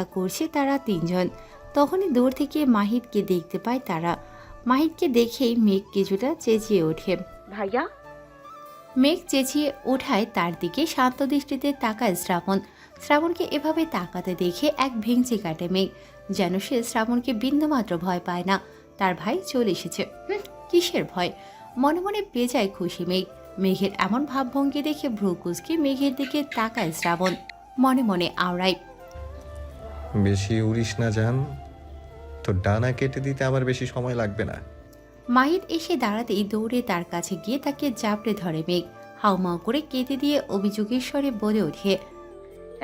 অপেক্ষা করছে তারা তিনজন। তখনই দূর থেকে মাহিদকে দেখতে পায় তারা। মাহিদকে দেখেই মেঘ কিছুটা চেঁচিয়ে ওঠে। ভাইয়া। মেঘ চেঁচিয়ে ওঠায় তার দিকে শান্ত দৃষ্টিতে তাকায় শ্রাবণ। শ্রাবণকে এভাবে তাকাতে দেখে এক ভেঙচি কাটে মেঘ, যেন সে শ্রাবণকে বিন্দুমাত্র ভয় পায় না। তার ভাই চলে এসেছে, কিসের ভয়? মনে মনে বেজায় খুশি মেঘ। মেঘের এমন ভাবভঙ্গি দেখে ভ্রু কুঁচকে মেঘের দিকে তাকায় শ্রাবণ, মনে মনে আওড়ায়। বেশি উড়িস না জান, তো ডানা কেটে দিতে আবার বেশি সময় লাগবে না। মাহিদ এসে দাঁড়াতেই দৌড়ে তার কাছে গিয়ে তাকে জাপড়ে ধরে মেঘ। হাউমাউ করে কেঁদে দিয়ে অভিযোগের স্বরে বলে ওঠে।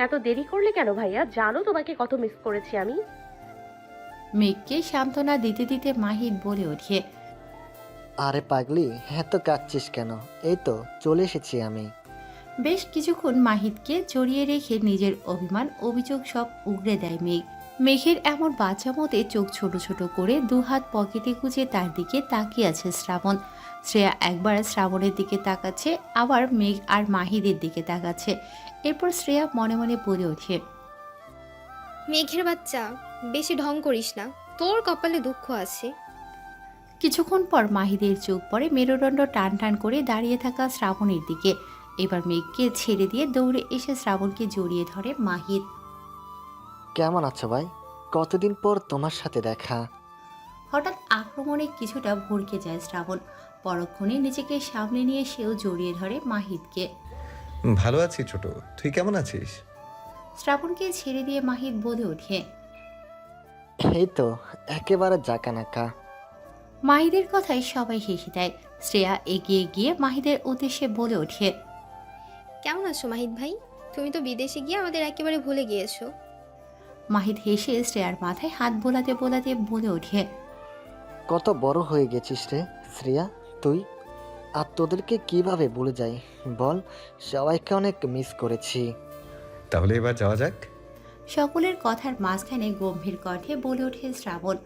এত দেরি করলে কেন ভাইয়া? জানো তোমাকে কত মিস করেছি আমি। মেঘকে সান্ত্বনা দিতে দিতে মাহিদ বলে ওঠে। আরে পাগলি, হ্যাঁ তো কাঁদছিস কেন? এই তো চলে এসেছি আমি। বেশ কিছুক্ষণ মাহিদকে জড়িয়ে রেখে নিজের অভিমান অভিযোগ সব উগরে দেয় মেঘ। মেঘের এমন বাচ্চা মতে চোখ ছোট ছোট করে দুহাত পকেটে গুজে তার দিকে তাকিয়ে আছে শ্রাবণ। শ্রেয়া একবার শ্রাবণের দিকে তাকাচ্ছে, আবার মেঘ আর মাহিদের দিকে তাকাচ্ছে। এরপর শ্রেয়া মনে মনে বলে ওঠে। মেঘের বাচ্চা, বেশি ঢং করিস না, তোর কপালে দুঃখ আছে। কিছুক্ষণ পর মাহিদের চোখ পড়ে মেরুদণ্ড টান টান করে দাঁড়িয়ে থাকা শ্রাবণের দিকে। এবার মেঘকে ছেড়ে দিয়ে দৌড়ে এসে শ্রাবণকে জড়িয়ে ধরে মাহিদ। কেমন আছো ভাই? কতদিন পর তোমার সাথে দেখা। হঠাৎ আক্রমণে কিছুটা ভড়কে যায় শ্রাবণ। পরক্ষণে নিজেকে সামনে নিয়ে সেও জড়িয়ে ধরে মাহিদকে। ভালো আছি ছোট, তুই কেমন আছিস? শ্রাবণকে ছেড়ে দিয়ে মাহিদ বলে ওঠে। এই তো একেবারে জাকানাকা। মাহিদের কথায় সবাই হেসে দেয়। শ্রেয়া এগিয়ে গিয়ে মাহিদের উদ্দেশ্যে বলে ওঠে। কেমন আছো মাহিদ ভাই? তুমি তো বিদেশে গিয়ে আমাদের একেবারে ভুলে গিয়েছো। মাহিদ হেসে শ্রেয়ার মাথায় হাত বোলাতে বোলাতে বলে ওঠে। কত বড় হয়ে গেছিস রে শ্রেয়া তুই। আর তোদেরকে কিভাবে ভুলে যাই বল? সবাইকে অনেক মিস করেছি। তাহলে এবার যাওয়া যাক। সকলের কথার মাঝখানে গম্ভীর কণ্ঠে বলে ওঠে শ্রাবণ।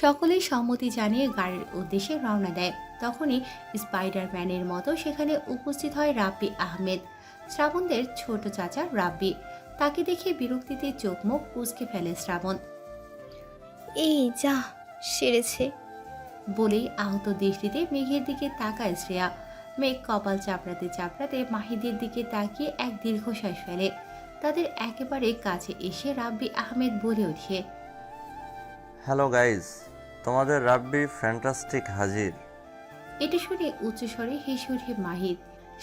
সকলেই সম্মতি জানিয়ে গাড়ির উদ্দেশ্যে রওনা দেয়। তখনই স্পাইডারম্যানের মতো সেখানে উপস্থিত হয় রাব্বি আহমেদ, শ্রাবণদের ছোট চাচা রাব্বি। তাকে দেখে বিরক্তিতে চোখ মুখ কুঁচকে ফেলে শ্রাবণ। এই যা, সেরেছে। বলেই আহত দৃষ্টিতে মেঘের দিকে তাকায় শ্রেয়া। মেঘ কপাল চাপড়াতে চাপড়াতে মাহিদের দিকে তাকিয়ে এক দীর্ঘশ্বাস ফেলে। তাদের একেবারে কাছে এসে রাব্বি আহমেদ বলে ওঠে। হ্যালো গাইজ, তোমাদের রাব্বি ফ্যান্টাস্টিক হাজির। এটা শুনে উচ্চস্বরে হেসে ওঠে মাহিদ।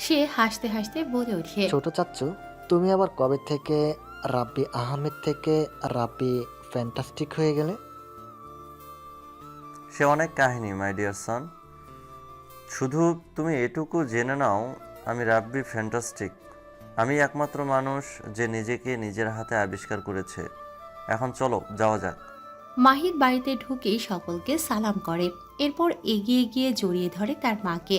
সে হাসতে হাসতে বলে ওঠে। ছোট চাচ্চু, তুমি আবার কবে থেকে রাব্বি আহমেদ থেকে রাব্বি ফ্যান্টাস্টিক হয়ে গেলে? সে অনেক কাহিনী মাই ডিয়ার সন। শুধু তুমি এটুকু জেনে নাও, আমি রাব্বি ফ্যান্টাস্টিক। আমি একমাত্র মানুষ যে নিজেকে নিজের হাতে আবিষ্কার করেছে। এখন চলো যাওয়া যাক। মাহিদ বাড়িতে ঢুকেই সকলকে সালাম করে। এরপর এগিয়ে গিয়ে জড়িয়ে ধরে তার মাকে।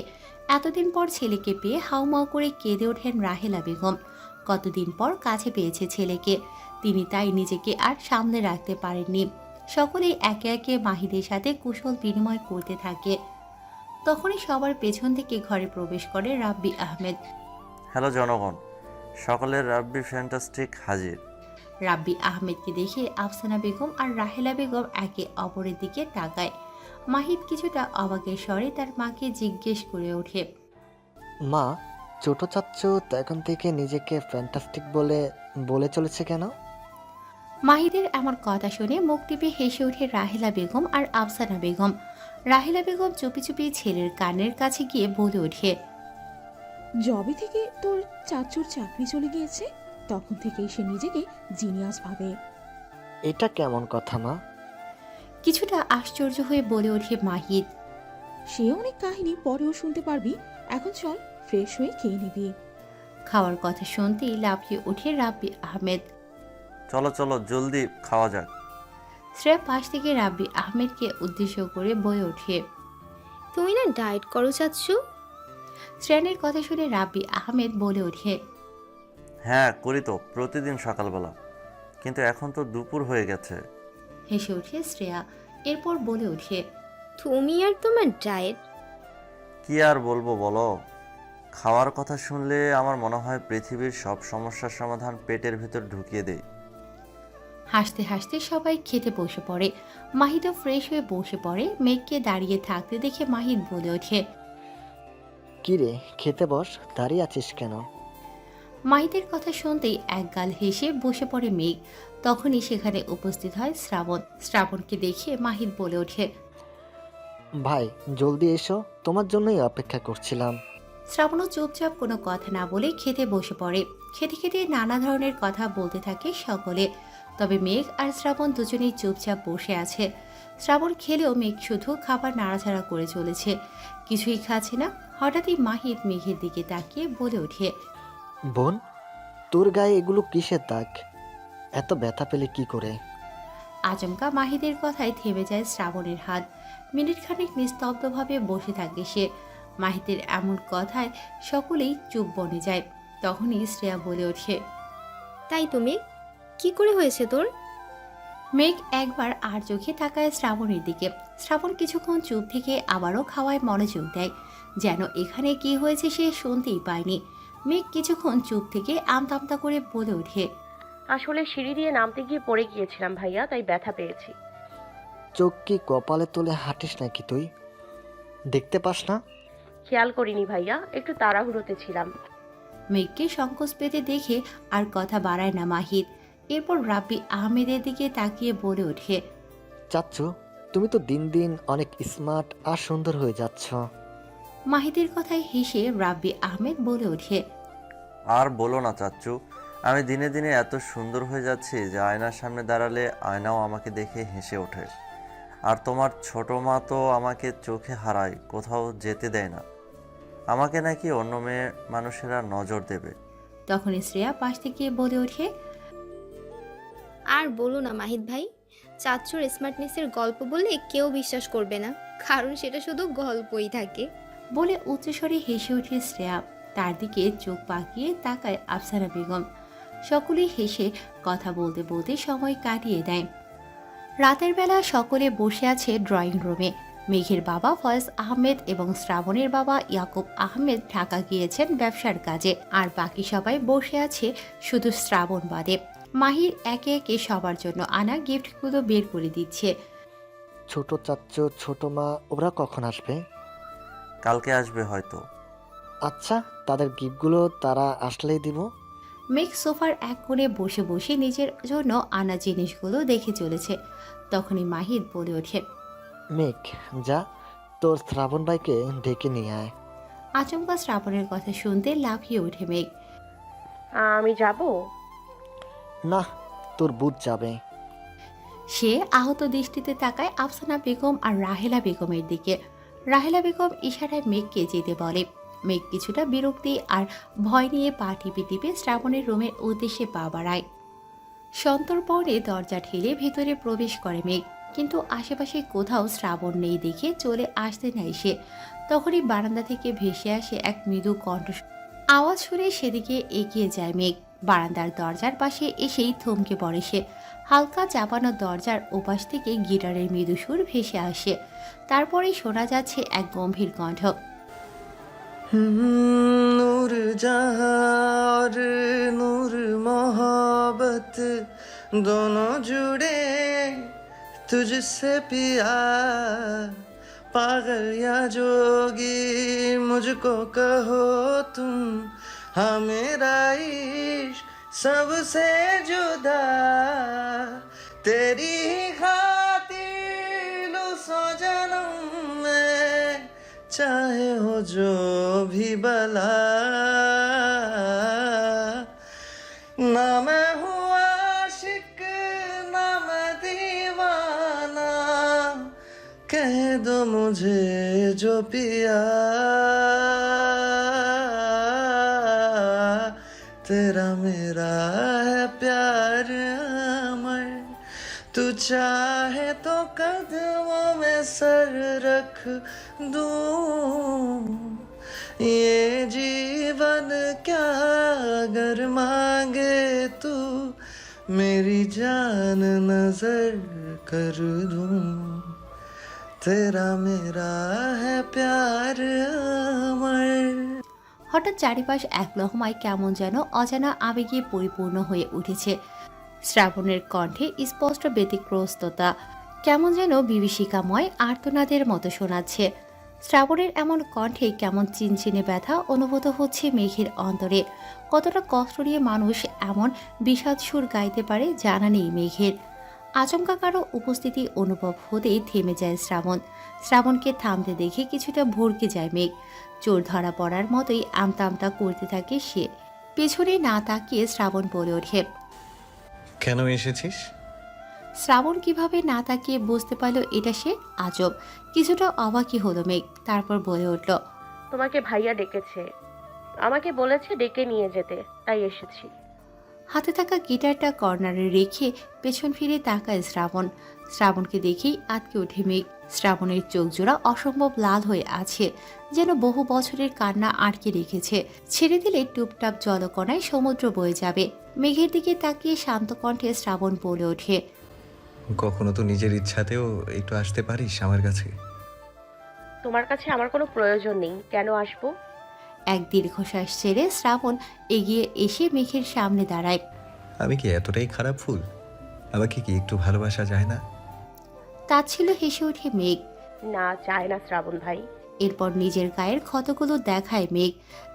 এতদিন পর ছেলেকে পেয়ে হাউমাউ করে কেঁদে ওঠেন রাহেলা বেগম। কতদিন পর কাছে পেয়েছে ছেলেকে, তিনি তাই নিজেকে আর সামলে রাখতে পারেননি। সকলেই একে একে মাহিদের সাথে কুশল বিনিময় করতে থাকে। তখনই সবার পেছন থেকে ঘরে প্রবেশ করে রাব্বি আহমেদ। হ্যালো জনগণ, সকলের রাব্বি ফ্যান্টাস্টিক হাজির। রাব্বি আহমেদকে দেখে আফসানা বেগম আর রাহেলা বেগম একে অপরের দিকে তাকায়। মাহিদ কিছুটা অবাকের স্বরে তার মাকে জিজ্ঞেস করে ওঠে। মা, ছোট চাচ্চু তখন থেকে নিজেকে ফ্যান্টাস্টিক বলে বলে চলেছে কেন? মাহিদের এমন কথা শুনে মুখ টিপে হেসে ওঠে রাহেলা বেগম আর আফসানা বেগম। রাহেলা বেগম চুপি চুপি ছেলের কানের কাছে গিয়ে বলে ওঠে। জবে থেকে তোর চাচুর চাকরি চলে গিয়েছে তখন থেকেই সে নিজেকে জিনিয়াস ভাবে। এটা কেমন কথা মা? কিছুটা আশ্চর্য হয়ে বলে ওঠে মাহিদ। সে অনেক কাহিনী পরেও শুনতে পারবি, এখন চল ফ্রেশ হয়ে খেয়ে নিবি। খাওয়ার কথা শুনতেই লাফিয়ে ওঠে রাব্বি আহমেদ। চলো চলো জলদি খাওয়া যাক। শ্রেয়া পাশ থেকে রাব্বি আহমেদকে উদ্দেশ্য করে বলে ওঠে। তুমি না ডায়েট করো চাচ্ছু? শ্রেয়ানের কথা শুনে রাব্বি আহমেদ বলে ওঠে। হ্যাঁ করি তো, প্রতিদিন সকালবেলা, কিন্তু এখন তো দুপুর হয়ে গেছে। হেসে ওঠে শ্রেয়া। এরপর বলে ওঠে। তুমি আর তোমার ডায়েট। কি আর বলবো বলো, খাওয়ার কথা শুনলে আমার মনে হয় পৃথিবীর সব সমস্যার সমাধান পেটের ভেতর ঢুকিয়ে দেয়। হাসতে হাসতে সবাই খেতে বসে পড়ে। মাহিদও ফ্রেশ হয়ে বসে পড়ে। মেঘকে দাঁড়িয়ে থাকতে দেখে মাহিদ বলে ওঠে, কি রে, খেতে বস, দাঁড়িয়ে আছিস কেন? মাহিদের কথা শুনতেই একগাল হেসে বসে পড়ে মেঘ। তখনই সেখানে উপস্থিত হয় শ্রাবণ। শ্রাবণকে দেখে মাহিদ বলে ওঠে, ভাই জলদি এসো, তোমার জন্যই অপেক্ষা করছিলাম। শ্রাবণও চুপচাপ কোনো কথা না বলে খেতে বসে পড়ে। খেতে খেতে নানা ধরনের কথা বলতে থাকে সকলে। তবে মেঘ আর শ্রাবণ দুজনেই চুপচাপ বসে আছে। শ্রাবণ খেলেও মেঘ শুধু খাবার নাড়াচাড়া করে চলেছে, কিছুই খাচ্ছে না। হঠাৎই মাহিদ মেঘের দিকে তাকিয়ে বলে ওঠে, বোন, তোর গায়ে এগুলো কিসের দাগ? এত ব্যথা পেলে কি করে? আচমকা মাহিদের কথায় থেমে যায় শ্রাবণের হাত। মিনিট খানেক নিস্তব্ধভাবে বসে থাকে সে। মাহিদের এমন কথায় সকলেই চুপ বনে যায়। তখনই শ্রেয়া বলে ওঠে, তাই তুমি কি করে হয়েছে তোর? মেঘ একবার আর চোখে তাকায় শ্রাবণের দিকে। শ্রাবণ কিছুক্ষণ চুপ থেকে আবারও খাওয়ায় মনোযোগ দেয়, যেন এখানে কি হয়েছে সে শুনতেই পায়নি। মেঘ কিছুক্ষণ চুপ থেকে আমতা করে বলে ওঠে, আসলে সিঁড়ি দিয়ে নামতে গিয়ে পড়ে গিয়েছিলাম ভাইয়া, তাই ব্যথা পেয়েছি। চোখ কি কপালে তুলে হাঁটিস নাকি তুই? দেখতে পাস না? খেয়াল করিনি ভাইয়া, একটু তাড়াহুড়োতে ছিলাম। মেঘকে সংকোচ পেতে দেখে আর কথা বাড়ায় না মাহিদ। এরপর রাব্বি আহমেদের দিকে তাকিয়ে বলে ওঠে, চাচ্ছু, তুমি তো দিন দিন অনেক স্মার্ট আর সুন্দর হয়ে যাচ্ছ। মাহিদের কথায় হেসে রাব্বি আহমেদ বলে ওঠে, আর বলো না চাচ্চু, আমি দিনে দিনে এত সুন্দর হয়ে যাচ্ছি যে আয়নার সামনে দাঁড়ালে আয়নাও আমাকে দেখে হেসে ওঠে। আর তোমার ছোট মা তো আমাকে চোখে হারায়, কোথাও যেতে দেয় না। আমাকে নাকি অন্য মেয়ে মানুষেরা নজর দেবে। তখনই শ্রেয়া পাশ থেকে বলে ওঠে, আর বলো না মাহিদ ভাই, চাচ্চুর স্মার্টনেসের গল্প বললে কেউ বিশ্বাস করবে না, কারণ সেটা শুধু গল্পই থাকে। বলে উচ্চস্বরে হেসে ওঠে শ্রেয়া। তার দিকে চোখ পাকিয়ে তাকায় আফসানা বেগম। সকলেই হেসে কথা বলতে বলতে সময় কাটিয়ে দেয়। রাতের বেলা সকলে বসে আছে ড্রয়িং রুমে। মেঘের বাবা ফয়েজ আহমেদ এবং শ্রাবণের বাবা ইয়াকুব আহমেদ ঢাকা গিয়েছেন ব্যবসার কাজে। আর বাকি সবাই বসে আছে শুধু শ্রাবণ বাদে। মাহির একে একে সবার জন্য আনা গিফটগুলো বের করে দিচ্ছে। ছোট চাচ্চু, ছোট মা, ওরা কখন আসবে? কালকে আসবে হয়তো। আচ্ছা, তাদের গিফটগুলো তারা আসলেই দিব। মেঘ সোফার এক কোণে বসে বসে নিজের জন্য আনা জিনিসগুলো দেখে চলেছে। তখনই মাহিদ বলে ওঠে, মেঘ, যা তোর শ্রাবণ ভাইকে ডেকে নিয়ে আয়। আচমকা শ্রাবণের কথা শুনতে লাফিয়ে ওঠে মেঘ। আমি যাব? না, তোর বুঝ যাবে। সে আহত দৃষ্টিতে তাকায় আফসানা বেগম আর রাহেলা বেগমের দিকে। রাহেলা বেগম ইশারায় মেঘকে যেতে বলে। মেঘ কিছুটা বিরক্তি আর ভয় নিয়ে পা টিপে টিপে শ্রাবণের রুমের উদ্দেশ্যে পা বাড়ায়। সন্তর্পণে দরজা ঠেলে ভেতরে প্রবেশ করে মেঘ, কিন্তু আশেপাশে কোথাও শ্রাবণ নেই দেখে চলে আসতে নাই সে। তখনই বারান্দা থেকে ভেসে আসে এক মৃদু কণ্ঠ। আওয়াজ শুনে সেদিকে এগিয়ে যায় মেঘ। বারান্দার দরজার পাশে এসেই থমকে পড়ে সে। হালকা চাপানো দরজার ওপাশ থেকে গিটারের মৃদু সুর ভেসে আসে। তারপরেই শোনা যাচ্ছে এক গম্ভীর কণ্ঠ। नूर जहां और नूर मोहब्बत दोनों जुड़े तुझसे पिया, पागल या जोगी मुझको कहो तुम, हाँ मेरा इश्क सबसे जुदा, तेरी ही खातिर लूं सौ जन्म में, चाहे हो जो भी बला, ना मैं हूँ आशिक ना मैं दीवाना, कह दो मुझे जो पिया, तेरा मेरा है प्यार अमर, तू चाहे तो कदमों में सर रख दूं, ये जीवन क्या अगर मांगे तू, मेरी जान नजर कर दूं, तेरा मेरा है प्यार अमर। হঠাৎ চারিপাশ এক লহমায় কেমন যেন অজানা আবেগে পরিপূর্ণ হয়ে উঠেছে। শ্রাবণের কণ্ঠে স্পষ্ট ব্যতিগ্রস্ততা, কেমন যেন বিভীষিকাময় আর্তনাদের মতো শোনাচ্ছে। শ্রাবণের এমন কণ্ঠে কেমন চিনচিনে ব্যথা অনুভূত হচ্ছে মেঘের অন্তরে। কতটা কষ্ট নিয়ে মানুষ এমন বিষাদ সুর গাইতে পারে জানা নেই মেঘের। আচমকা কারো উপস্থিতি অনুভব হতেই থেমে যায় শ্রাবণ। শ্রাবণকে থামতে দেখে কিছুটা ভড়কে যায় মেঘ। চোর ধরা পড়ার মতোই আমতা আমতা করতে থাকে সে। পেছনে না তাকিয়ে শ্রাবণ বলে ওঠে। কেন এসেছিস? শ্রাবণ কিভাবে না তাকিয়ে বুঝতে পারলো এটা সে? আজব, কিছুটা অবাকই হলো মেঘ। তারপর বলে উঠল, তোমাকে ভাইয়া ডেকেছে, আমাকে বলেছে ডেকে নিয়ে যেতে, তাই এসেছি। হাতে থাকা গিটারটা কর্নারে রেখে পেছন ফিরে তাকায় শ্রাবণ। শ্রাবণকে দেখেই আটকে ওঠে মেঘ। শ্রাবণের চোখ জোড়া অসম্ভব লাল হয়ে আছে, যেন বহু বছরের কান্না আটকে রেখেছে। ছেড়ে দিলে টুপটাপ জলকণায় সমুদ্র বয়ে যাবে। মেঘের দিকে তাকিয়ে শান্ত কণ্ঠে শ্রাবণ বলে ওঠে, কখনো তো নিজের ইচ্ছাতেও একটু আসতে পারিস আমার কাছে। তোমার কাছে আমার কোনো প্রয়োজন নেই, কেন আসবো? এক দীর্ঘশ্বাস ছেড়ে শ্রাবণ এগিয়ে এসে মেঘের সামনে দাঁড়ায়। আমি কি এতটাই খারাপ ফুল? আমাকে কি একটু ভালোবাসা যায় না? তাচ্ছিল্য হেসে ওঠে মেঘ। না, চায় না শ্রাবণ ভাই। এরপর নিজের গায়ের ক্ষতগুলো দেখায় মেঘ,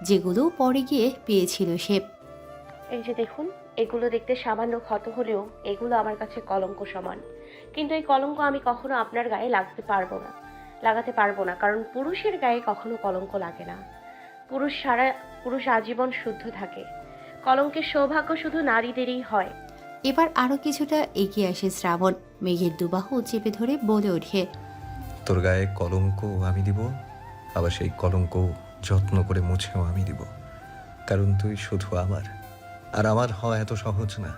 যেগুলো পরে গিয়ে পেয়েছিল সে। এই যে দেখুন, এগুলো দেখতে সামান্য ক্ষত হলেও এগুলো আমার কাছে কলঙ্ক সমান। কিন্তু এই কলঙ্ক আমি কখনো আপনার গায়ে লাগাতে পারবো না, কারণ পুরুষের গায়ে কখনো কলঙ্ক লাগে না। পুরুষ আজীবন শুদ্ধ থাকে। কলঙ্কের সৌভাগ্য শুধু নারীদেরই হয়। এবার আরো কিছুটা এগিয়ে আসে শ্রাবণ। মেঘের দুবাহু চেপে ধরে বলে ওঠে, তোর গায়ে কলঙ্ক আমি দিব, আবার সেই কলঙ্ক যত্ন করে মুছেও আমি দিব। কারণ তুই শুধু আমার, আর আমার হওয়া এত সহজ না।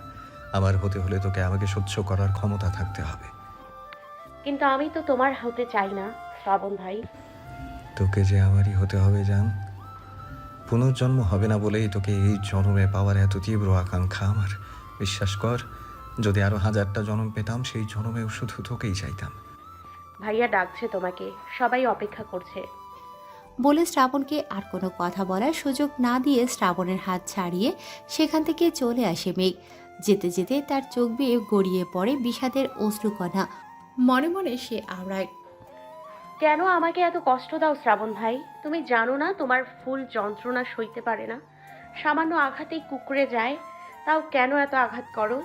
আমার হতে হলে তোকে আমাকে সহ্য করার ক্ষমতা থাকতে হবে। কিন্তু আমি তো তোমার হতে চাই না শ্রাবণ ভাই। তোকে যে আমারই হতে হবে জান। পুনর্জন্ম হবে না বলেই তোকে এই জন্মে পাওয়ার এত তীব্র আকাঙ্ক্ষা আমার। বিশ্বাস কর, যদি আরো 1000টা জন্ম পেতাম, সেই জন্মেও শুধু তোকেই চাইতাম। ভাইয়া ডাকছে তোমাকে, সবাই অপেক্ষা করছে। বলে শ্রাবণকে আর কোনো কথা বলার সুযোগ না দিয়ে শ্রাবণের হাত ছাড়িয়ে সেখান থেকে চলে আসে মেঘ। যেতে যেতে তার চোখ বেয়ে গড়িয়ে পড়ে বিষাদের অশ্রুকণা। মনে মনে সে আওড়ায়, কেন আমাকে এত কষ্ট দাও শ্রাবণ ভাই? তুমি জানো না তোমার ফুল যন্ত্রণা সইতে পারে না। সামান্য আঘাতেই কুঁকড়ে যায়, তাও কেন এত আঘাত করো?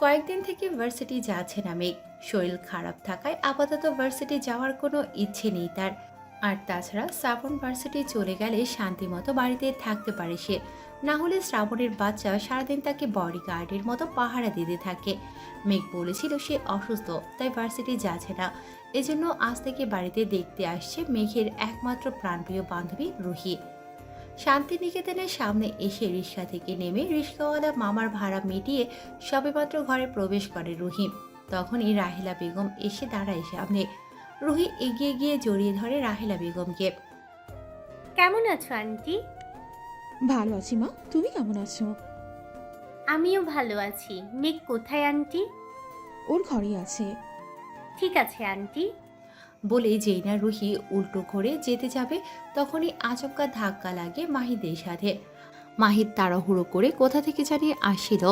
কয়েকদিন থেকে ভার্সিটি যাচ্ছে না মেঘ। শরীর খারাপ থাকায় আপাতত ভার্সিটি যাওয়ার কোনো ইচ্ছে নেই তার। আর তাছাড়া শ্রাবণ ভার্সিটি চলে গেলে শান্তিমতো বাড়িতে থাকতে পারে সে। না হলে শ্রাবণের বাচ্চা সারাদিন তাকে বডিগার্ডের মতো পাহারা দিতে থাকে। মেঘ বলেছিল সে অসুস্থ, তাই ভার্সিটি যাচ্ছে না। এজন্য আজ থেকে বাড়িতে দেখতে আসছে মেঘের একমাত্র প্রাণপ্রিয় বান্ধবী রুহি। শান্তিনিকেতনের সামনে এসে রিক্সা থেকে নেমে রিক্সাওয়ালা মামার ভাড়া মিটিয়ে সবেমাত্র ঘরে প্রবেশ করে রুহি। তখনই রাহেলা বেগম এসে দাঁড়ায় সামনে। রুহি এগিয়ে গিয়ে জড়িয়ে ধরে রাহেলা বেগমকে। কেমন আছো আন্টি? ভালো আছি মা, তুমি কেমন আছো? আমিও ভালো আছি। মেঘ কোথায় আন্টি? ওর ঘরেই আছে। ঠিক আছে আন্টি। বলে যেই না রুহি উল্টো করে যেতে যাবে, তখনই আচমকা ধাক্কা লাগে মাহিদের সাথে। মাহিদ তাড়াহুড়ো করে কোথা থেকে জানিয়ে আসছিল।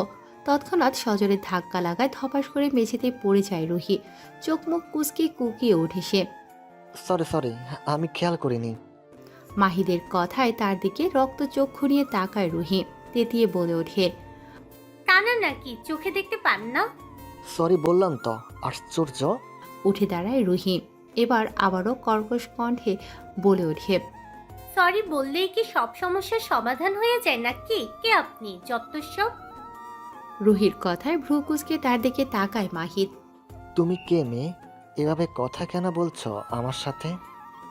তৎক্ষণাৎ সজোরে ধাক্কা লাগায় ধপাস করে মেঝেতে পড়ে যায় রুহি। চোখ মুখ কুচকে কুকিয়ে ওঠে সে। সরি, আমি খেয়াল করিনি। মাহিদের কথায় তার দিকে রক্ত চক্ষু নিয়ে তাকায় রুহি। তেতিয়ে বলে ওঠে, কানা নাকি, চোখে দেখতে পান না? সরি বললাম তো, আশ্চর্য। উঠে দাঁড়ায় রুহি। এবার আবারও কর্কশ কণ্ঠে বলে ওঠে, সরি বললেই কি সব সমস্যার সমাধান হয়ে যায় নাকি? কে আপনি, যত্তসব? রুহির কথায় ভ্রু কুচকে তার দিকে তাকায় মাহিদ। তুমি কে মেয়ে? এভাবে কথা কেন বলছো আমার সাথে?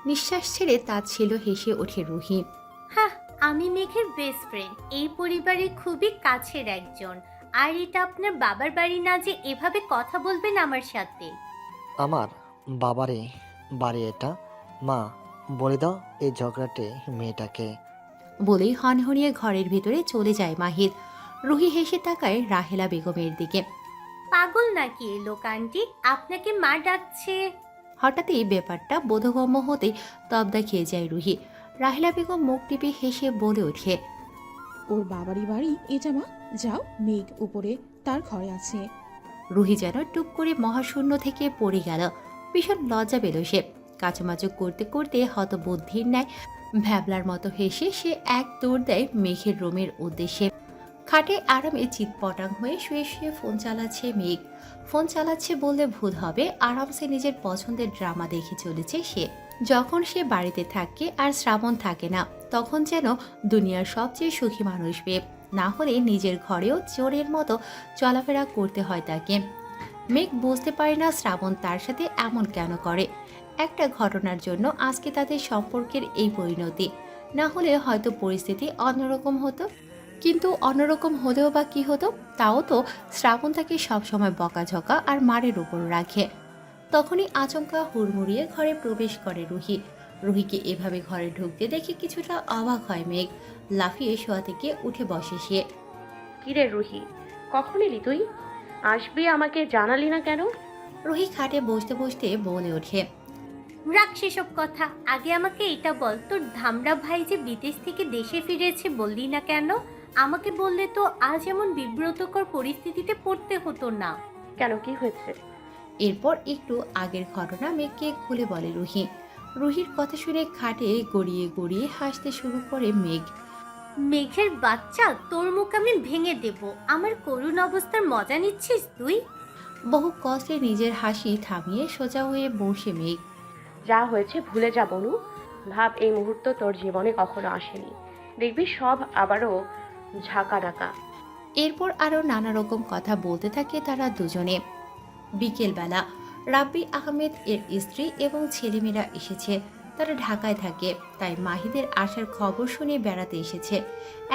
নিঃশ্বাস ছেড়ে তাচ্ছিল হেসে ওঠে রুহি। হ্যাঁ, আমি মেঘের বেস্ট ফ্রেন্ড, এই পরিবারের খুবই কাছের একজন। আর এটা আপনার বাবার বাড়ি না যে এভাবে কথা বলবেন আমার সাথে। আমার বাবারই বাড়ি এটা। মা, বলে দাও এই ঝগড়াটে মেয়েটাকে। বলেই হনহনিয়ে ঘরের ভিতরে চলে যায় মাহিদ। রুহি হেসে তাকায় রাহেলা বেগমের দিকে। পাগল নাকি এই লোক আন্টি? আপনাকে মা ডাকছে। হঠাৎই ব্যাপারটা বোধগম্য হতে তবদা খেয়ে যায় রুহি। রাহেলা বেগম মুখ টিপে হেসে বলে ওঠে, ওর বাবারই বাড়ি এটা মা, ও যাও, মেঘ উপরে তার ঘরে আছে। রুহি যেন টুক করে মহাশূন্য থেকে পড়ে গেল। ভীষণ লজ্জা পেল সে। কাচুমাচু করতে করতে হতবুদ্ধির ন্যায় ভ্যাবলার মতো হেসে সে এক দৌড় দেয় মেঘের রুমের উদ্দেশ্যে। খাটে আরামে চিৎপটাং হয়ে শুয়ে শুয়ে ফোন চালাচ্ছে মেঘ। ফোন চালাচ্ছে বললে ভুল হবে, আরামসে নিজের পছন্দের ড্রামা দেখে চলেছে সে। যখন সে বাড়িতে থাকে আর শ্রাবণ থাকে না, তখন যেন দুনিয়ার সবচেয়ে সুখী মানুষ পেয়ে, না হলে নিজের ঘরেও চোরের মতো চলাফেরা করতে হয় তাকে। মেঘ বুঝতে পারে না শ্রাবণ তার সাথে এমন কেন করে। একটা ঘটনার জন্য আজকে তাদের সম্পর্কের এই পরিণতি, না হলে হয়তো পরিস্থিতি অন্যরকম হতো। কিন্তু অন্যরকম হলেও বা কি হতো, তাও তো শ্রাবণ তাকে সবসময় বকাঝকা আর মারের উপর রাখে। তখনই আচমকা হুড়মুড়িয়ে ঘরে প্রবেশ করে রুহি। রুহিকে এভাবে ঘরে ঢুকতে দেখে কিছুটা অবাক হয় মেঘ। লাফিয়ে শোয়া থেকে উঠে বসে সে। কিরে রুহি, কখন এলি তুই? আসবি আমাকে জানালি না কেন? রুহি খাটে বসতে বসতে বলে ওঠে। রাখ সেসব কথা, আগে আমাকে এটা বল, তোর ধামরা ভাই যে বিদেশ থেকে দেশে ফিরেছে বললি না কেন? আমাকে বললে তো আজ এমন বিব্রতকর পরিস্থিতিতে পড়তে হতো না। কেন, কি হয়েছে? এরপর একটু আগের ঘটনা মেঘকে খুলে বলে রুহি। রুহির কথা শুনে খাটে গড়িয়ে গড়িয়ে হাসতে শুরু করে মেঘ। মেঘের বাচ্চা, তোর মুখ আমি ভেঙে দেব। আমার করুণ অবস্থার মজা নিচ্ছিস তুই? বহু কষ্টে নিজের হাসি থামিয়ে সোজা হয়ে বসে মেঘ। যা হয়েছে ভুলে যা বনু। ভাব এই মুহূর্ত তোর জীবনে কখনো আসেনি। দেখবি সব আবারও ঝাঁকা ডাকা। এরপর আরো নানা রকম কথা বলতে থাকে তারা দুজনে। বিকেলবেলা রাব্বি আহমেদ এর স্ত্রী এবং ছেলেমেয়েরা এসেছে। তারা ঢাকায় থাকে, তাই মাহিদের আসার খবর শুনে বেড়াতে এসেছে।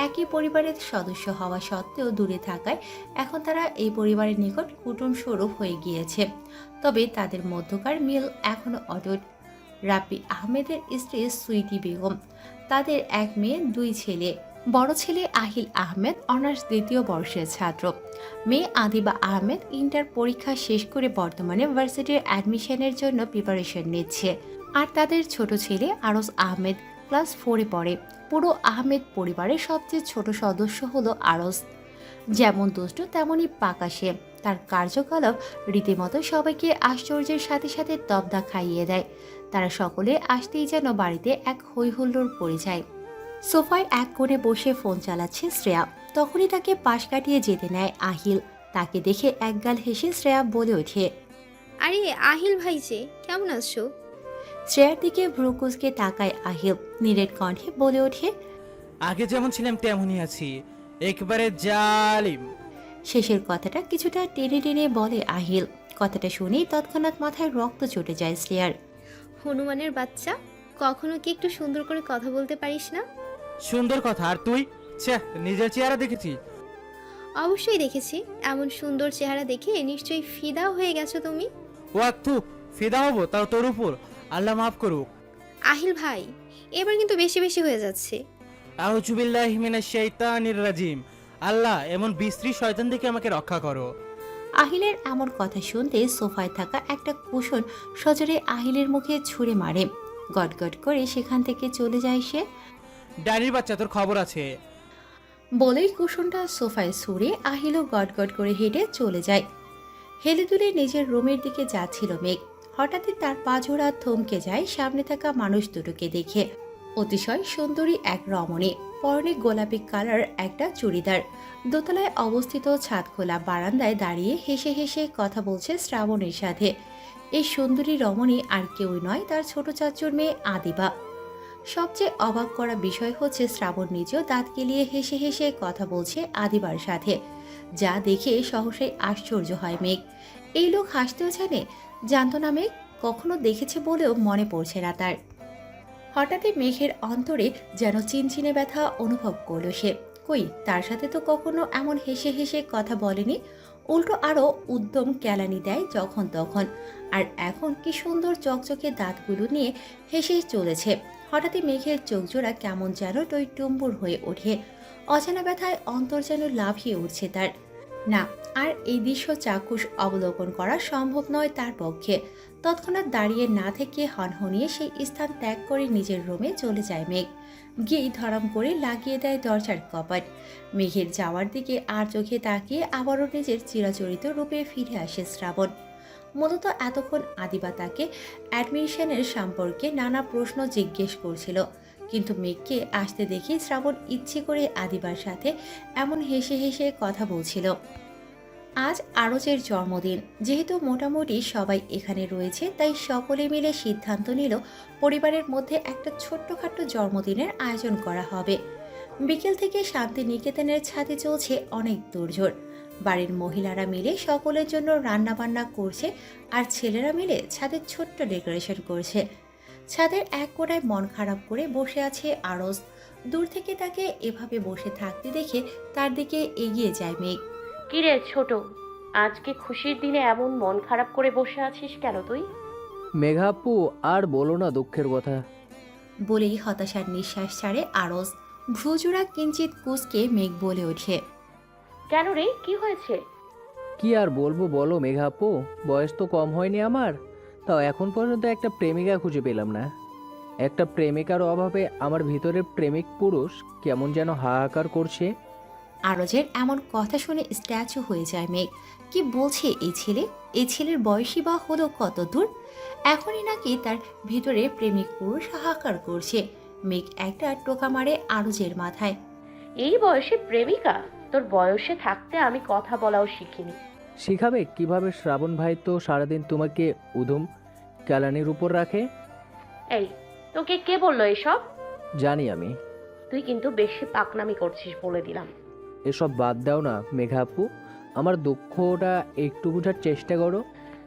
একই পরিবারের সদস্য হওয়া সত্ত্বেও দূরে থাকায় এখন তারা এই পরিবারের নিকট কুটুম স্বরূপ হয়ে গিয়েছে। তবে তাদের মধ্যকার মিল এখনো অটুট। রাব্বি আহমেদের স্ত্রী সুইটি বেগম, তাদের এক মেয়ে দুই ছেলে। বড় ছেলে আহিল আহমেদ অনার্স দ্বিতীয় বর্ষের ছাত্র। মেয়ে আদিবা আহমেদ ইন্টার পরীক্ষা শেষ করে বর্তমানে ভার্সিটির অ্যাডমিশনের জন্য প্রিপারেশন নিচ্ছে। আর তাদের ছোট ছেলে আরস আহমেদ ক্লাস 4-এ পড়ে। পুরো আহমেদ পরিবারের সবচেয়ে ছোট সদস্য হলো আরস। যেমন দুষ্ট তেমনই পাকা সে। তার কার্যকলাপ রীতিমতো সবাইকে আশ্চর্যের সাথে সাথে তবদা খাইয়ে দেয়। তারা সকলে আসতেই যেন বাড়িতে এক হইহুল্লোড় পড়ে যায়। সোফায় এক কোণে বসে ফোন চালাচ্ছে শ্রেয়া। তখনই তাকে পাশ কাটিয়ে যেতে নেয় আহিল। তাকে দেখে একগাল হেসে শ্রেয়া বলে ওঠে। আরে আহিল ভাই যে, কেমন আছো? শ্রেয়ার দিকে ভ্রুকুচকে তাকায় আহিল। নীরের কণ্ঠে বলে ওঠে। আগে যেমন ছিলাম তেমনই আছি, একবারে জালিম। শেষের কথাটা কিছুটা টেনে টেনে বলে আহিল। কথাটা শুনেই তৎক্ষণাৎ মাথায় রক্ত চটে যায় শ্রেয়ার। হনুমানের বাচ্চা, কখনো কি একটু সুন্দর করে কথা বলতে পারিস না? সুন্দর কথা, আর তুই ছ্যা, নিজের চেহারা দেখেছি? অবশ্যই দেখেছি। এমন সুন্দর চেহারা দেখে নিশ্চয়ই ফিদা হয়ে গেছো তুমি। ও আত্তু, ফিদা হবো তাও তোর উপর? আল্লাহ মাফ করুক। আহিল ভাই, এবার কিন্তু বেশি বেশি হয়ে যাচ্ছে। আউযু বিল্লাহি মিনাশ শাইতানির রাজিম। আল্লাহ, এমন বিশ্রী শয়তান থেকে আমাকে রক্ষা করো। আহিলের এমন কথা শুনতে সোফায় থাকা একটা কুশন সজোরে আহিলের মুখে ছুঁড়ে মারে। গটগট করে সেখান থেকে চলে যায় সে। ডাইনির বাচ্চা, তোর খবর আছে? বলেই কুশনটা সোফায় ছুঁড়ে আহিলও গটগট করে হেঁটে চলে যায়। হেলে দুলে নিজের রুমের দিকে যাচ্ছিল মেঘ। হঠাৎই তার পাজোড়া থমকে যায় সামনে থাকা মানুষ দুটোকে দেখে। অতিশয় সুন্দরী এক রমণী, পরনে গোলাপি কালার একটা চুড়িদার, দোতলায় অবস্থিত ছাদখোলা বারান্দায় দাঁড়িয়ে হেসে হেসে কথা বলছে শ্রাবণের সাথে। এই সুন্দরী রমণী আর কেউই নয়, তার ছোট চাচুর মেয়ে আদিবা। সবচেয়ে অবাক করা বিষয় হচ্ছে শ্রাবণ নিজেও দাঁত কেলিয়ে হেসে হেসে কথা বলছে আদিবার সাথে, যা দেখে সহসাই আশ্চর্য হয় মেঘ। এই লোক হাসতেও জানে, জানতো না মেঘ, কখনো দেখেছে বলেও মনে পড়ছে না তার। হঠাৎই মেঘের অন্তরে যেন চিনচিনে ব্যথা অনুভব করলো সে। কই, তার সাথে তো কখনো এমন হেসে হেসে কথা বলেনি। উল্টো আরো উদ্যম কেলানি দেয় যখন তখন। আর এখন কি সুন্দর চকচকে দাঁতগুলো নিয়ে হেসে চলেছে। হঠাৎই মেঘের চোখজোড়া কেমন যেন টইটুম্বুর হয়ে ওঠে। অজানা ব্যথায় অন্তর যেন লাফিয়ে উঠছে তার। না, আর এই দৃশ্য চাক্ষুষ অবলোকন করা সম্ভব নয় তার পক্ষে। তৎক্ষণাৎ দাঁড়িয়ে না থেকে হনহনিয়ে সেই স্থান ত্যাগ করে নিজের রুমে চলে যায় মেঘ। গিয়েই ধরাম করে লাগিয়ে দেয় দরজার কপাট। মেঘের যাওয়ার দিকে আর চোখে তাকিয়ে আবারও নিজের চিরাচরিত রূপে ফিরে আসে শ্রাবণ। মূলত এতক্ষণ আদিবা তাকে অ্যাডমিশনের সম্পর্কে নানা প্রশ্ন জিজ্ঞেস করছিল, কিন্তু মেঘকে আসতে দেখে শ্রাবণ ইচ্ছে করে আদিবার সাথে এমন হেসে হেসে কথা বলছিল। আজ আরজের জন্মদিন, যেহেতু মোটামুটি সবাই এখানে রয়েছে তাই সকলে মিলে সিদ্ধান্ত নিল পরিবারের মধ্যে একটা ছোট্টখাট্ট জন্মদিনের আয়োজন করা হবে। বিকেল থেকে শান্তিনিকেতনের ছাদে চলছে অনেক তোড়জোড়। বাড়ির মহিলারা মিলে সকলের জন্য রান্নাবান্না করছে আর ছেলেরা মিলে ছাদের ছোট্ট ডেকোরেশন করছে। ছাদের এক কোণায় মন খারাপ করে বসে আছে আরজ। দূর থেকে তাকে এভাবে বসে থাকতে দেখে তার দিকে এগিয়ে যায় মেঘ। কিরে ছোট, আজকে খুশির দিনে এমন মন খারাপ করে বসে আছিস কেন তুই? মেঘাপু, আর বলো না দুঃখের কথা। বলেই হতাশার নিঃশ্বাস ছাড়ে আরজ। ভ্রুজোড়া কিঞ্চিত কুঁচকে মেঘ বলে ওঠে, কেন রে, কি হয়েছে? কি আর বলবো বলো মেঘাপু, বয়স তো কম হয়নি আমার, তাও এখন পর্যন্ত একটা প্রেমিকা খুঁজে পেলাম না। একটা প্রেমিকার অভাবে আমার ভিতরের প্রেমিক পুরুষ কেমন যেন হাহাকার করছে। আরজের এমন কথা শুনে স্ট্যাচু হয়ে যায় মেঘ। কি বলছে এই ছেলে? এই ছেলের বয়সী বা হলো কত দূর? এখনই নাকি তার ভিতরে প্রেমিক পুরুষ হাহাকার করছে। মেঘ একটা টোকা মারে আরজের মাথায়। এই বয়সে প্রেমিকা? তোর বয়সে থাকতে আমি কথা বলাও শিখিনি। শিখাবে কিভাবে? শ্রাবণ ভাই তো সারাদিন তোমাকে উধম কেলানির উপর রাখে। এই, তোকে কে বললো এসব? জানি আমি। তুই কিন্তু বেশি পাকনামি করছিস বলে দিলাম। এসব বাদ দাও না মেঘাপু, আমার দুঃখটা একটু বোঝার চেষ্টা করো।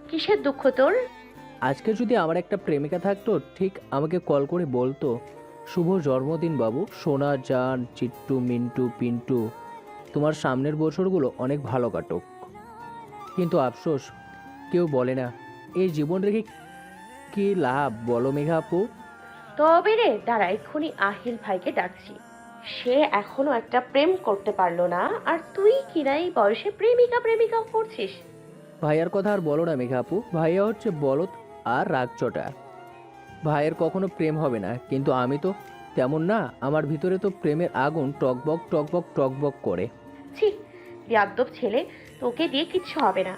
কিসের দুঃখ তোর? আজকে যদি আমার একটা প্রেমিকা থাকতো, ঠিক আমাকে কল করে বলতো, শুভ জন্মদিন বাবু, সোনা জান, চিট্টু মিন্টু পিন্টু, তোমার সামনের বছরগুলো অনেক ভালো কাটুক। কিন্তু আফসোস, কেউ বলে না। এই জীবন রেখে কি লাভ বলো মেঘাপু? তবে রে, দাঁড়া, এক্ষুনি আহিল ভাইকে ডাকছি। সে এখনো একটা প্রেম করতে পারলো না, আর তুই কিনা এই বয়সে প্রেমিকা প্রেমিকা করছিস। ভাইয়ার কথা আর বলো না মেঘাপু, ভাইয়া হচ্ছে বলদ আর রাগচটা। ভাইয়ের কখনো প্রেম হবে না, কিন্তু আমি তো তেমন না। আমার ভিতরে তো প্রেমের আগুন টকবক টকবক টকবক করে। ছি, বেয়াদ্দব ছেলে, তোকে দিয়ে কিচ্ছু হবে না।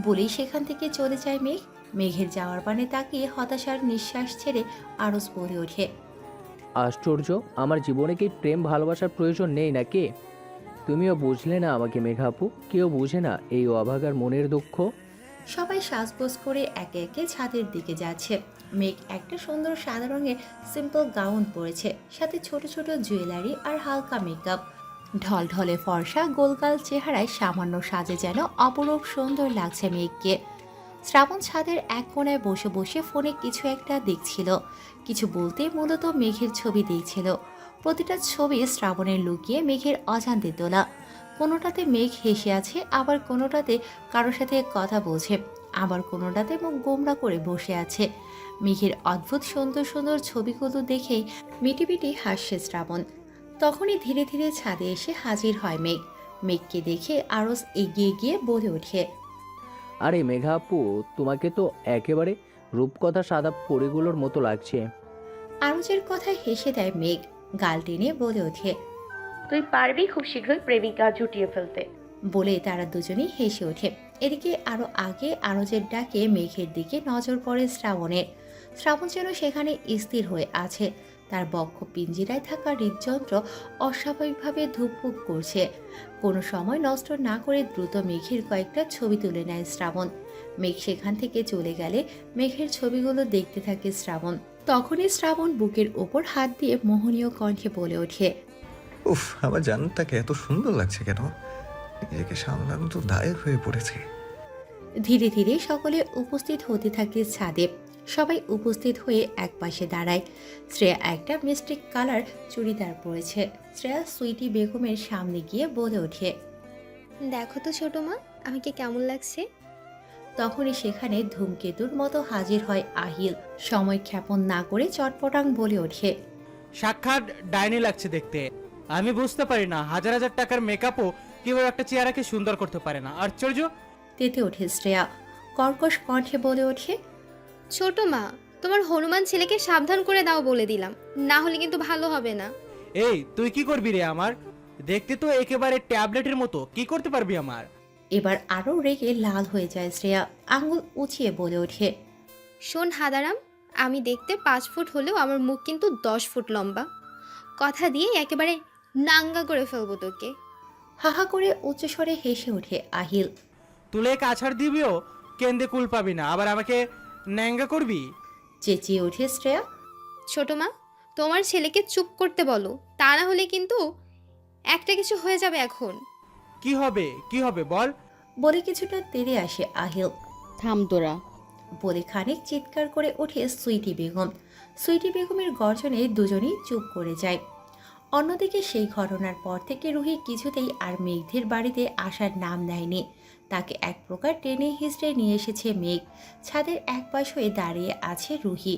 বলেই সেখান থেকে চলে যায় মেঘ। মেঘের যাওয়ার পানে তাকিয়ে হতাশার নিঃশ্বাস ছেড়ে আরজ বলে ওঠে, আশ্চর্য, আমার জীবনে কি প্রেম ভালোবাসার প্রয়োজন নেই নাকি? তুমিও বুঝলে না আমাকে মেঘাপু, কেউ বুঝে না এই অভাগার মনের দুঃখ। সবাই সাজগোজ করে একে একে ছাদের দিকে যাচ্ছে। মেঘ একটা সুন্দর সাদা রঙের সিম্পল গাউন পরেছে, সাথে ছোট ছোট জুয়েলারি আর হালকা মেকআপ। ঢলঢলে ফর্সা গোলগাল চেহারায় সামান্য সাজে যেন অপরূপ সুন্দর লাগছে মেঘকে। শ্রাবণ ছাদের এক কোণায় বসে বসে ফোনে কিছু একটা দেখছিল। কিছু বলতে মূলত মেঘের ছবি দেখছিল। প্রতিটা ছবি শ্রাবণের লুকিয়ে মেঘের অজান্তে তোলা। কোনোটাতে মেঘ হেসে আছে, আবার কোনোটাতে কারোর সাথে কথা বলছে, আবার কোনোটাতে মুখ গোমড়া করে বসে আছে। মেঘের অদ্ভুত সুন্দর সুন্দর ছবিগুলো দেখেই মিটিমিটি হাসছে শ্রাবণ। তখনই ধীরে ধীরে ছাদে এসে হাজির হয় মেঘ। মেঘকে দেখে আরজ এগিয়ে গিয়ে বলে ওঠে, আরে মেঘাপু, তোমাকে তো একেবারে রূপকথা সাদা পরিগুলোর মতো লাগছে। আরজের কথায় হেসে দেয় মেঘ। গাল টেনে বলে ওঠে, তুই পারবি খুব শীঘ্রই প্রেমিকা জুটিয়ে ফেলতে। বলে তারা দুজনেই হেসে ওঠে। এদিকে আরো আগে আরজের ডাকে মেঘের দিকে নজর পড়ে শ্রাবণের। শ্রাবণ যেন সেখানে স্থির হয়ে আছে। তার বক্ষ পিঞ্জিরায় থাকা হৃদযন্ত্র অস্বাভাবিকভাবে ধুকপুক করছে। কোনো সময় নষ্ট না করে দ্রুত মেঘের কয়েকটা ছবি তুলে নেয় শ্রাবণ। মেঘ সেখান থেকে চলে গেলে মেঘের ছবিগুলো দেখতে থাকে শ্রাবণ। তখনই শ্রাবণ বুকের ওপর হাত দিয়ে মোহনীয় কণ্ঠে বলে ওঠে, উফ, আমার জানটাকে এত সুন্দর লাগছে কেন? নিজেকে সামলানো তো দায়ের হয়ে পড়েছে। ধীরে ধীরে সকলে উপস্থিত হতে থাকে ছাদে। সবাই উপস্থিত হয়ে একপাশে দাঁড়ায়। শ্রেয়া একটা মিস্টিক কালার চুড়িদার পরেছে। শ্রেয়া সুইটি বেগমের সামনে গিয়ে বলে ওঠে, দেখো তো ছোট মা, আমাকে কেমন লাগছে? তখনই সেখানে ধূমকেতুর মতো হাজির হয় আহিল। সময় ক্ষেপণ না করে চটপটাং বলে ওঠে, সাক্ষাৎ ডাইনি লাগছে দেখতে। আমি বুঝতে পারি না, হাজার হাজার টাকার মেকআপও কেউ একটা চেহারাকে সুন্দর করতে পারে না। আশ্চর্য। তেতে ওঠে শ্রেয়া, কর্কশ কণ্ঠে বলে ওঠে। ছোট মা, তোমার হনুমান ছেলেকে সাবধান করে দাও বলে দিলাম, না হলে কিন্তু ভালো হবে না। এই তুই কি করবি রে আমার? দেখতে তো একেবারে ট্যাবলেটের মতো, কি করতে পারবি আমার? এবার আরও রেগে লাল হয়ে যায় শ্রেয়া, আঙুল উঁচিয়ে বলে ওঠে। শোন হাদারাম, আমি দেখতে 5 ফুট হলেও আমার মুখ কিন্তু 10 ফুট লম্বা। কথা দিয়ে একেবারে নাঙ্গা করে ফেলবো তোকে। হাহা করে উচ্চস্বরে হেসে ওঠে আহিল। তুলে কাছাড় দিবিও, কেন্দ্রে কুল পাবি না, আবার আমাকে ন্যাঙ্গা করবি? চেঁচিয়ে ওঠে শ্রেয়া। ছোট মা, তোমার ছেলেকে চুপ করতে বলো, তা না হলে কিন্তু একটা কিছু হয়ে যাবে এখন। কি হবে, কি হবে বল? বলে কিছুটা তেড়ে আসে আহিল। থাম তোরা। বলে খানিক চিৎকার করে ওঠে সুইটি বেগম। সুইটি বেগমের গর্জনে দুজনেই চুপ করে যায়। অন্যদিকে সেই ঘটনার পর থেকে রুহি কিছুতেই আর মেঘদের বাড়িতে আসার নাম নেয়নি। তাকে এক প্রকার টেনে হিঁচড়ে নিয়ে এসেছে মেঘ। ছাদের এক পাশ হয়ে দাঁড়িয়ে আছে রুহি।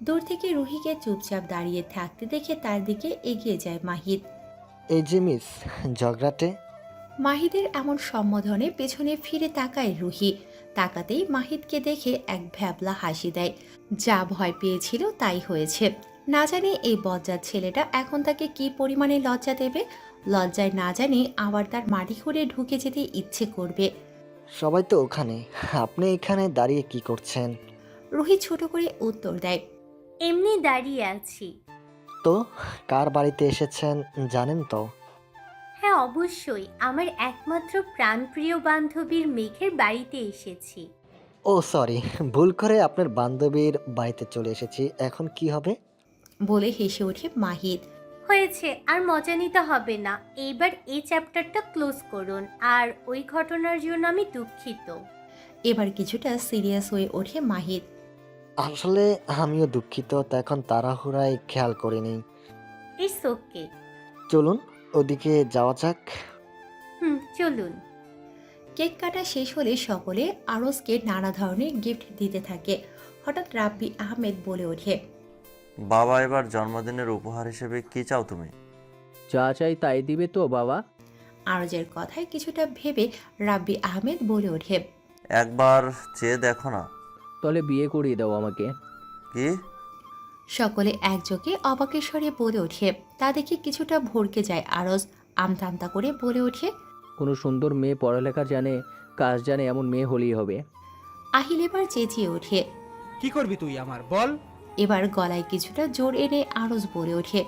দূর থেকে রুহিকে চুপচাপ দাঁড়িয়ে থাকতে দেখে তার দিকে এগিয়ে যায় মাহিদ। এই যে মিস, ঝগড়াটে। মাহিদের এমন সম্বোধনে পেছনে ফিরে তাকায় রুহি। তাকাতেই মাহিদকে দেখে এক ভ্যাবলা হাসি দেয়। যা ভয় পেয়েছিল তাই হয়েছে। না জানি এই বজ্জাত ছেলেটা এখন তাকে কি পরিমাণে লজ্জা দেবে। লজ্জায় না জানি আবার তার মাটি খুঁড়ে ঢুকে যেতে ইচ্ছে করবে। সবাই তো ওখানে, আপনি এখানে দাঁড়িয়ে কি করছেন? রুহি ছোট করে উত্তর দেয়। এমনি দাঁড়িয়ে আছি। তো কার বাড়িতে এসেছেন জানেন তো? হ্যাঁ অবশ্যই, আমার একমাত্র প্রাণপ্রিয় বান্ধবীর মেঘের বাড়িতে এসেছি। ও সরি, ভুল করে আপনার বান্ধবীর বাড়িতে চলে এসেছি। এখন কি হবে? বলে হেসে ওঠে মাহিদ। হয়েছে, আর মজা নিতে হবে না। এইবার এই চ্যাপ্টারটা ক্লোজ করুন। আর ওই ঘটনার জন্য আমি দুঃখিত। এবার কিছুটা সিরিয়াস হয়ে ওঠে মাহিদ। আসলে আমিও দুঃখিত, তা এখন তাড়াহুড়ায় খেয়াল করিনি। It's okay. চলুন ওদিকে যাওয়া যাক। চলুন। কেক কাটা শেষ হলে সকলে আরজকে নানা ধরনের গিফট দিতে থাকে। হঠাৎ রাব্বি আহমেদ বলে ওঠে। বাবা, এবার জন্মদিনের উপহার হিসেবে কি চাও তুমি? যা চাই তাই দিবে তো বাবা? আরজের কথায় কিছুটা ভেবে রাব্বি আহমেদ বলে ওঠে। একবার চেয়ে দেখো না। তাহলে বিয়ে করিয়ে দাও আমাকে। কি? সকলে একযোগে অবাকের স্বরে বলে ওঠে। তা দেখে কিছুটা ভরকে যায় আরজ। আমতা আমতা করে বলে ওঠে। কোনো সুন্দর মেয়ে, পড়ালেখা জানে, কাজ জানে, এমন মেয়ে হলেই হবে। আহিল এবার চেঁচিয়ে ওঠে। কি করবি তুই আমার, বল? এবার গলায় কিছুটা জোর এনে আরজ বলে ওঠে।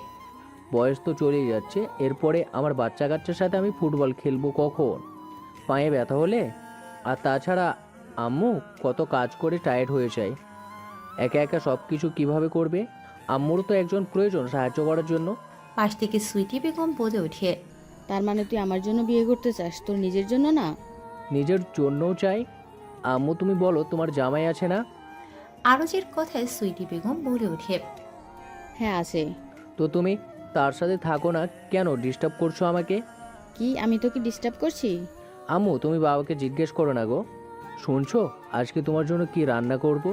বয়স তো চলেই যাচ্ছে, এরপরে আমার বাচ্চা কাচ্চার সাথে আমি ফুটবল খেলবো কখন? পায়ে ব্যথা হলে? আর তাছাড়া আম্মু কত কাজ করে টায়ার্ড হয়ে যায়, একা একা সব কিছু কীভাবে করবে? আম্মুরও তো একজন প্রয়োজন সাহায্য করার জন্য। পাশ থেকে সুইটি বেগম বলে ওঠে। তার মানে তুই আমার জন্য বিয়ে করতে চাস, তোর নিজের জন্য না? নিজের জন্যও চাই। আম্মু তুমি বলো, তোমার জামাই আছে না? আরজের কথায় সুইটি বেগম বলে ওঠে। হ্যাঁ আছে। তো তুমি তার সাথে থাকো না কেন? ডিস্টার্ব করছো আমাকে। কি আমি তোকে ডিস্টার্ব করছি? আম্মু তুমি বাবাকে জিজ্ঞেস করো না গো। শুনছো আজকে তোমার জন্য কি রান্না করব?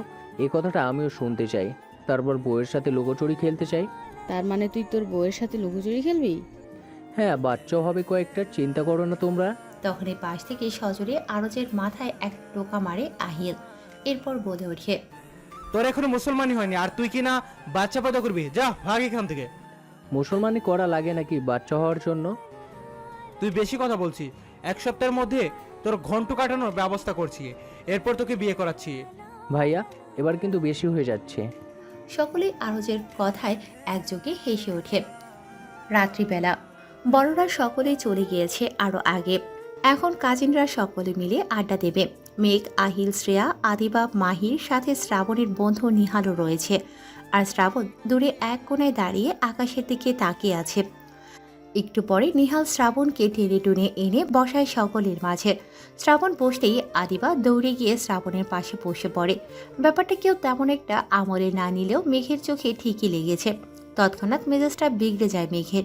এই কথাটা আমিও শুনতে চাই। তারপর বউয়ের সাথে লুকোচুরি খেলতে চাই। তার মানে তুই তোর বউয়ের সাথে লুকোচুরি খেলবি? হ্যাঁ, বাচ্চাও হবে কয়েকটা, চিন্তা করো না তোমরা। তখনই পাশ থেকে সজোরে আরজের মাথায় এক টোকা মারে আহিল। এরপর বলে ওঠে। তোর এখনো মুসলমানই হয়নি, আর তুই কি না বাচ্চা পয়দা করবি? যা ভাগ এখান থেকে। মুসলমানি করা লাগে নাকি বাচ্চা হওয়ার জন্য? তুই বেশি কথা বলছিস। 1 সপ্তাহের মধ্যে তোর ঘন্ট কাটানোর ব্যবস্থা করছি, এরপর তোকে বিয়ে করাচ্ছি। ভাইয়া এবার কিন্তু বেশি হয়ে যাচ্ছে। সকলেই আরজের কথায় একযোগে হেসে ওঠে। রাত্রিবেলা বড়রা সকলেই চলে গিয়েছে আরো আগে। এখন কাজিনরা সকলে মিলে আড্ডা দেবে। মেঘ, আহিল, শ্রেয়া, আদিবা, মাহির সাথে শ্রাবণের বন্ধু নিহালও রয়েছে। আর শ্রাবণ দূরে এক কোণায় দাঁড়িয়ে আকাশের দিকে তাকিয়ে আছে। একটু পরে নিহাল শ্রাবণকে টেনে টুনে এনে বসায় সকলের মাঝে। শ্রাবণ বসতেই আদিবা দৌড়ে গিয়ে শ্রাবণের পাশে বসে পড়ে। ব্যাপারটা কেউ তেমন একটা আমলে না নিলেও মেঘের চোখে ঠিকই লেগেছে। তৎক্ষণাৎ মেজাজটা বিগড়ে যায় মেঘের।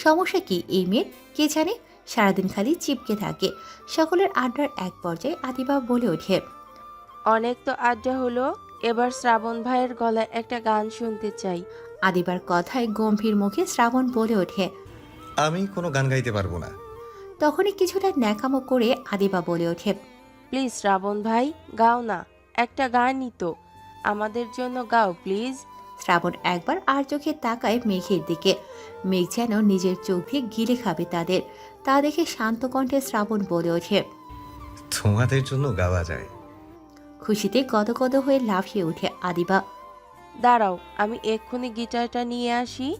সমস্যা কি এই মেয়ের কে জানে, সারাদিন খালি চিপকে থাকে। সকলের আড্ডার এক পর্যায়ে আদিবা বলে ওঠে। অনেক তো আড্ডা হলো, এবার শ্রাবণ ভাইয়ের গলায় একটা গান শুনতে চাই। আদিবার কথায় গম্ভীর মুখে শ্রাবণ বলে ওঠে। আমি কোনো গান গাইতে পারবো না। তখনই কিছুটা ন্যাকামো করে আদিবা বলে ওঠে, প্লিজ শ্রাবণ ভাই গাও না, একটা গানই তো, আমাদের জন্য গাও প্লিজ। শ্রাবণ একবার আর চোখে তাকায় মেঘের দিকে। মেঘ যেন নিজের চোখ দিয়ে গিলে খাবে তাদের। তা দেখে শান্ত কণ্ঠে শ্রাবণ বলে ওঠে। তোমাদের জন্য গাওয়া যায়। খুশিতে গদগদ হয়ে লাফিয়ে ওঠে আদিবা। দাঁড়াও, আমি এক্ষুনি গিটারটা নিয়ে আসি।